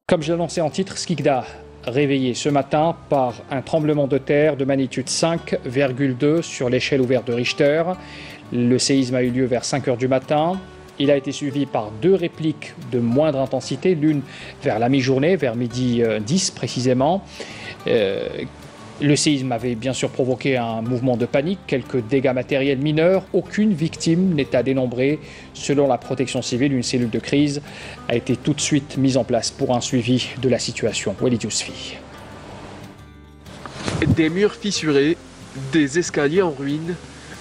Comme je l'annonçais en titre, Skikda, réveillé ce matin par un tremblement de terre de magnitude 5,2 sur l'échelle ouverte de Richter. Le séisme a eu lieu vers 5 h du matin. Il a été suivi par deux répliques de moindre intensité, l'une vers la mi-journée, vers midi 10 précisément. Le séisme avait bien sûr provoqué un mouvement de panique, quelques dégâts matériels mineurs, aucune victime n'est à dénombrer. Selon la protection civile, une cellule de crise a été tout de suite mise en place pour un suivi de la situation. Walid Yousfi. Des murs fissurés, des escaliers en ruine,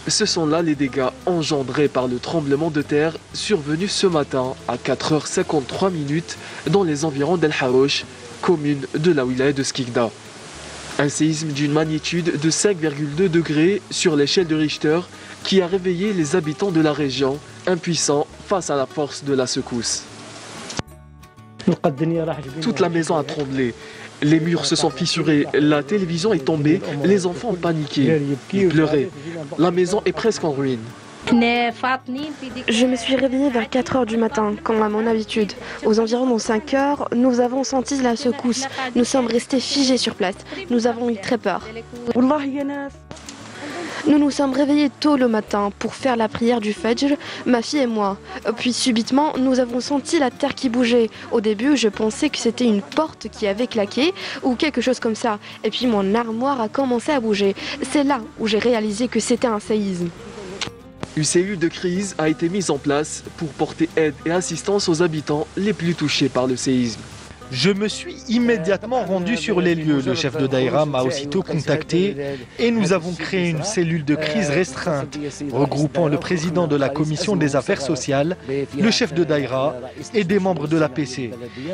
ce sont là les dégâts engendrés par le tremblement de terre survenu ce matin à 4h53 dans les environs d'El Harouch, commune de la wilaya de Skikda. Un séisme d'une magnitude de 5,2 degrés sur l'échelle de Richter qui a réveillé les habitants de la région, impuissants face à la force de la secousse. Toute la maison a tremblé, les murs se sont fissurés, la télévision est tombée, les enfants ont paniqué, ils pleuraient. La maison est presque en ruine. Je me suis réveillée vers 4 h du matin, comme à mon habitude. Aux environs de 5 h, nous avons senti la secousse. Nous sommes restés figés sur place. Nous avons eu très peur. Nous nous sommes réveillés tôt le matin pour faire la prière du Fajr, ma fille et moi. Puis subitement, nous avons senti la terre qui bougeait. Au début, je pensais que c'était une porte qui avait claqué ou quelque chose comme ça. Et puis mon armoire a commencé à bouger. C'est là où j'ai réalisé que c'était un séisme. Une cellule de crise a été mise en place pour porter aide et assistance aux habitants les plus touchés par le séisme. Je me suis immédiatement rendu sur les lieux. Le chef de Daïra m'a aussitôt contacté et nous avons créé une cellule de crise restreinte regroupant le président de la commission des affaires sociales, le chef de Daïra et des membres de l'APC.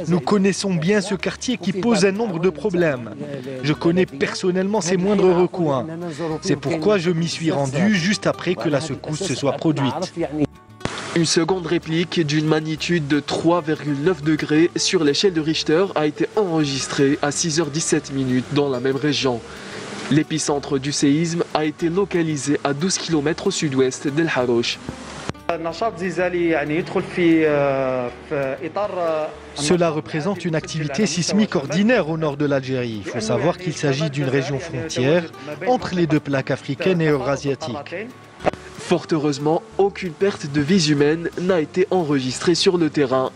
Nous connaissons bien ce quartier qui pose un nombre de problèmes. Je connais personnellement ses moindres recoins. C'est pourquoi je m'y suis rendu juste après que la secousse se soit produite. Une seconde réplique d'une magnitude de 3,9 degrés sur l'échelle de Richter a été enregistrée à 6h17 dans la même région. L'épicentre du séisme a été localisé à 12 km au sud-ouest d'El Harouch. Cela représente une activité sismique ordinaire au nord de l'Algérie. Il faut savoir qu'il s'agit d'une région frontière entre les deux plaques africaines et eurasiatiques. Fort heureusement, aucune perte de vies humaines n'a été enregistrée sur le terrain.